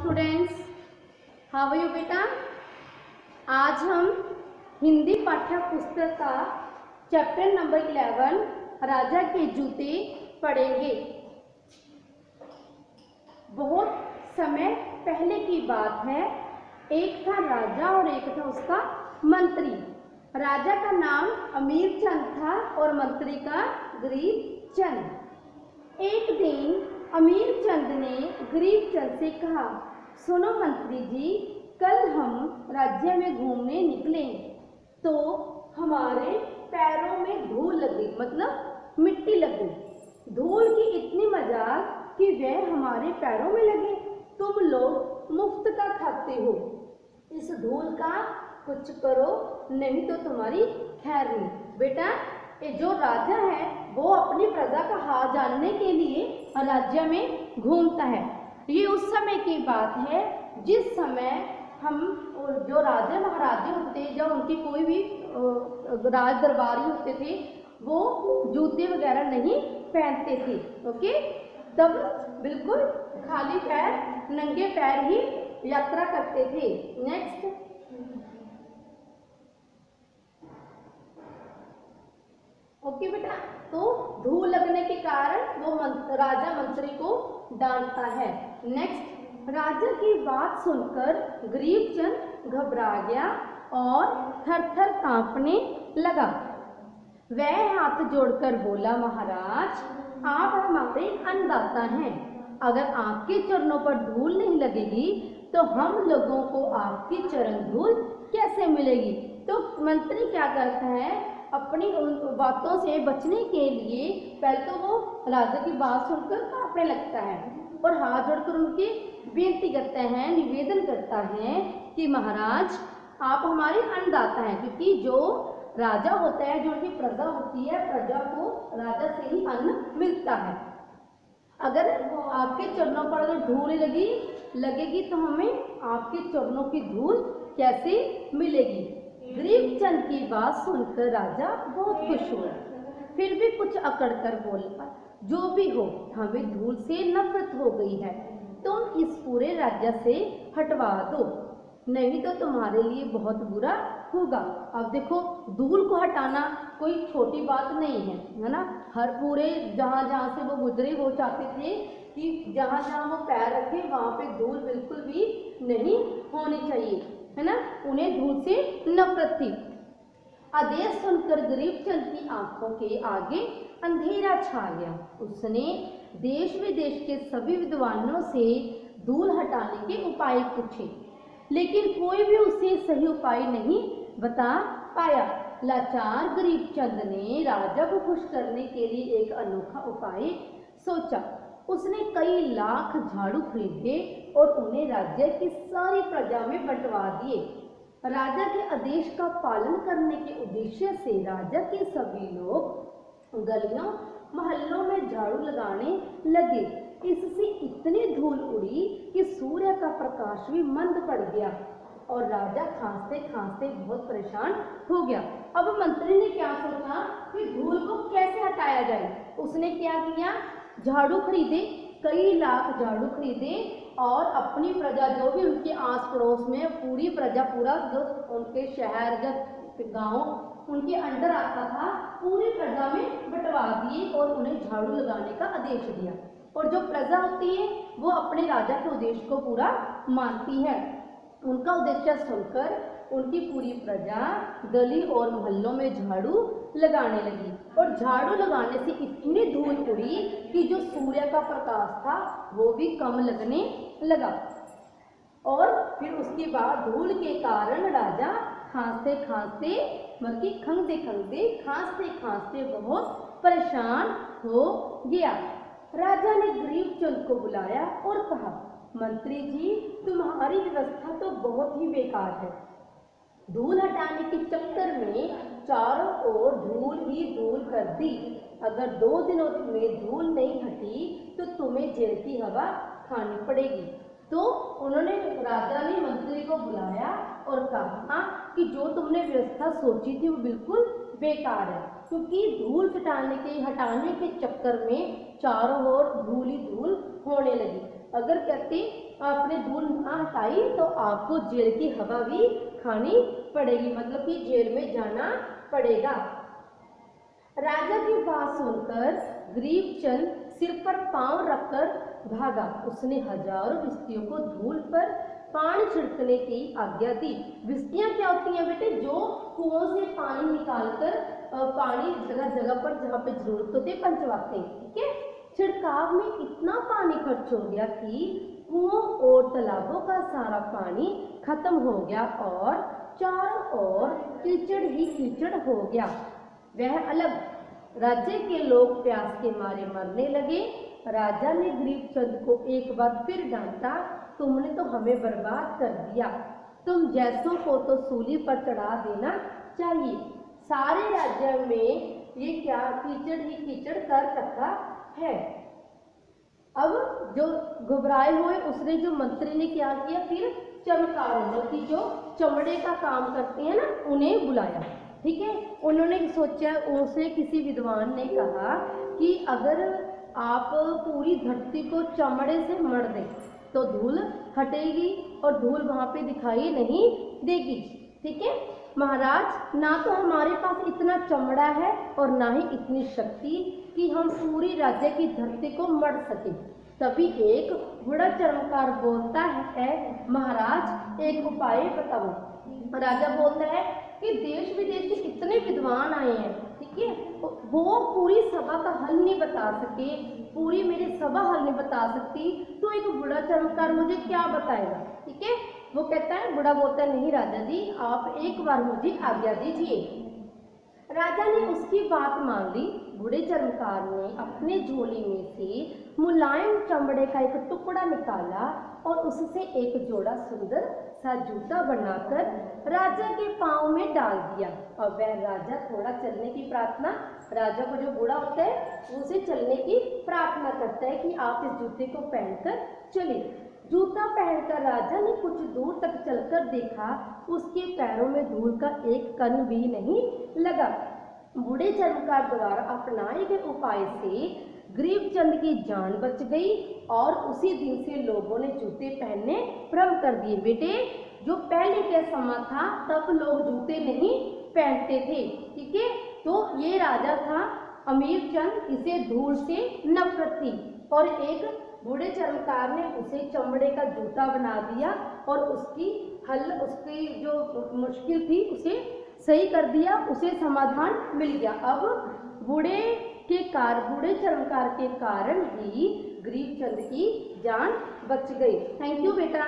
Students, how are you बेटा। आज हम हिंदी पाठ्य पुस्तक का चैप्टर नंबर 11 राजा के जूते पढ़ेंगे। बहुत समय पहले की बात है, एक था राजा और एक था उसका मंत्री। राजा का नाम अमीर चंद था और मंत्री का गरीब चंद। एक दिन अमीर चंद ने गरीब चंद से कहा, सुनो मंत्री जी, कल हम राज्य में घूमने निकले तो हमारे पैरों में धूल लग गई, मतलब मिट्टी लग गई। धूल की इतनी मजाक कि वह हमारे पैरों में लगे। तुम लोग मुफ्त का खाते हो, इस धूल का कुछ करो, नहीं तो तुम्हारी खैर नहीं। बेटा, ये जो राजा है वो अपनी प्रजा का हाल जानने के लिए राज्य में घूमता है। ये उस समय की बात है जिस समय हम जो राजा महाराजे होते जब उनकी कोई भी राज दरबारी होते थे वो जूते वगैरह नहीं पहनते थे। ओके, तब बिल्कुल खाली पैर, नंगे पैर ही यात्रा करते थे। नेक्स्ट, ओके बेटा, तो धूल लगने के कारण वो राजा मंत्री को डांटता है। नेक्स्ट, राजा की बात सुनकर गरीब चंद घबरा गया और थर-थर कांपने लगा। वह हाथ जोड़कर बोला, महाराज, आप हमारे अन्नदाता हैं, अगर आपके चरणों पर धूल नहीं लगेगी तो हम लोगों को आपकी चरण धूल कैसे मिलेगी। तो मंत्री क्या करता है, अपनी उन बातों से बचने के लिए पहले तो वो राजा की बात सुनकर कांपने लगता है और हाथ जोड़कर उनकी बेनती करता है, निवेदन करता है कि महाराज, आप हमारे अन्नदाता हैं, क्योंकि जो राजा होता है, जो उनकी प्रजा होती है, प्रजा को राजा से ही अन्न मिलता है। अगर आपके चरणों पर अगर धूल लगेगी तो हमें आपके चरणों की धूल कैसे मिलेगी। गरीब चंद की बात सुनकर राजा बहुत खुश हुआ, फिर भी कुछ अकड़ कर बोला, जो भी हो, हमें धूल से नफरत हो गई है, तुम इस पूरे राज्य से हटवा दो, नहीं तो तुम्हारे लिए बहुत बुरा होगा। अब देखो, धूल को हटाना कोई छोटी बात नहीं है ना। हर पूरे जहाँ जहाँ से वो गुजरे वो चाहते थे कि जहाँ जहाँ वो पैर रखे वहाँ पे धूल बिल्कुल भी नहीं होनी चाहिए, है ना। उन्हें धूल से नफरत थी। आदेश सुनकर गरीब चंद की आंखों के आगे अंधेरा छा गया। उसने देश विदेश के सभी विद्वानों से धूल हटाने के उपाय पूछे, लेकिन कोई भी उसे सही उपाय नहीं बता पाया। लाचार गरीब चंद ने राजा को खुश करने के लिए एक अनोखा उपाय सोचा। उसने कई लाख झाड़ू खरीदे और उन्हें राज्य की सारी प्रजा में बंटवा दिए। राजा के आदेश का पालन करने के उद्देश्य से राजा के सभी लोग गलियों मोहल्लों में झाड़ू लगाने लगे। इससे इतनी धूल उड़ी कि सूर्य का प्रकाश भी मंद पड़ गया और राजा खांसते खांसते बहुत परेशान हो गया। अब मंत्री ने क्या सोचा कि धूल को कैसे हटाया जाए। उसने क्या किया, झाड़ू खरीदे, कई लाख झाड़ू खरीदे और अपनी प्रजा, जो भी उनके आस पड़ोस में पूरी प्रजा, पूरा जो उनके शहर या गांव उनके अंडर आता था, पूरी प्रजा में बंटवा दिए और उन्हें झाड़ू लगाने का आदेश दिया। और जो प्रजा होती है वो अपने राजा के उद्देश्य को पूरा मानती है। उनका उद्देश्य सुनकर उनकी पूरी प्रजा गली और मोहल्लों में झाड़ू लगाने लगी और झाड़ू लगाने से इतनी धूल उड़ी कि जो सूर्य का प्रकाश था वो भी कम लगने लगा। और फिर उसके बाद धूल के कारण राजा खांसते खांसते, बल्कि खांसते खांसते बहुत परेशान हो गया। राजा ने गरीब चंद को बुलाया और कहा, मंत्री जी, तुम्हारी व्यवस्था तो बहुत ही बेकार है। धूल हटाने के चक्कर में चारों ओर धूल ही धूल कर दी। अगर 2 दिनों में धूल नहीं हटी तो तुम्हें जेल की हवा खानी पड़ेगी। तो राजा ने मंत्री को बुलाया और कहा कि जो तुमने व्यवस्था सोची थी वो बिल्कुल बेकार है, क्योंकि धूल हटाने के चक्कर में चारों ओर धूल ही धूल होने लगी। अगर कहते आपने धूल ना हटाई तो आपको जेल की हवा भी खानी पड़ेगी, मतलब कि जेल में जाना पड़ेगा। राजा की बात सुनकर गरीबचंद सिर पर पांव रखकर भागा। उसने हजारों विस्तियों को धूल पर पानी छिड़कने की आज्ञा दी। विस्तियां क्या होती हैं बेटे? जो कुओं से पानी निकालकर पानी जगह जगह पर जहाँ पे जरूरत होती है पंचवाते हैं, ठीक है। छिड़काव में इतना पानी खर्च हो गया कि कुओं और तालाबों का सारा पानी खत्म हो गया और चारों ओर कीचड़ ही कीचड़ हो गया। वह अलग राज्य के लोग प्यास के मारे मरने लगे। राजा ने गरीबचंद को एक बार फिर डांटा, तुमने तो हमें बर्बाद कर दिया। तुम जैसों को तो सूली पर चढ़ा देना चाहिए। सारे राज्य में ये क्या कीचड़ ही कीचड़ कर रखा है। अब जो घबराए हुए उसने जो मंत्री ने क्या किया, फिर चमकारों की जो चमड़े का काम करते हैं ना उन्हें बुलाया, ठीक है। उन्होंने सोचा, उनसे किसी विद्वान ने कहा कि अगर आप पूरी धरती को चमड़े से मढ़ दें तो धूल हटेगी और धूल वहाँ पे दिखाई नहीं देगी, ठीक है। महाराज, ना तो हमारे पास इतना चमड़ा है और ना ही इतनी शक्ति कि हम पूरी राज्य की धरती को मढ़ सके। तभी एक बड़ा चमत्कार बोलता है, महाराज एक उपाय बताओ। राजा बोलता है कि देश विदेश से इतने विद्वान आए हैं, ठीक है, वो पूरी सभा का हल नहीं बता सके, पूरी मेरी सभा हल नहीं बता सकती, तो एक बड़ा चमत्कार मुझे क्या बताएगा, ठीक है। वो कहता है, बड़ा बोलता है, नहीं राजा जी, आप एक बार मुझे आज्ञा दीजिए। राजा ने उसकी बात मान ली। बूढ़े चमत्कार ने अपने झोली में से मुलायम चमड़े का एक टुकड़ा निकाला और उससे एक जोड़ा सुंदर सा जूता बनाकर राजा के पांव में डाल दिया। और वह राजा थोड़ा चलने की प्रार्थना, राजा को जो बूढ़ा होता है उसे चलने की प्रार्थना करता है कि आप इस जूते को पहनकर चलिए। जूता पहनकर राजा ने कुछ दूर तक चलकर देखा, उसके पैरों में धूल का एक कण भी नहीं लगा। बूढ़े चमत्कार द्वारा अपनाए गए उपाय से गरीबचंद की जान बच गई और उसी दिन से लोगों ने जूते पहनने प्रारंभ कर दिए। बेटे, जो पहले का समय था तब लोग जूते नहीं पहनते थे, ठीक है। तो ये राजा था अमीरचंद, इसे धूल से नफरत थी और एक बूढ़े चमत्कार ने उसे चमड़े का जूता बना दिया और उसकी जो मुश्किल थी उसे सही कर दिया, उसे समाधान मिल गया। अब बूढ़े चमत्कार के कारण ही गरीबचंद की जान बच गई। थैंक यू बेटा।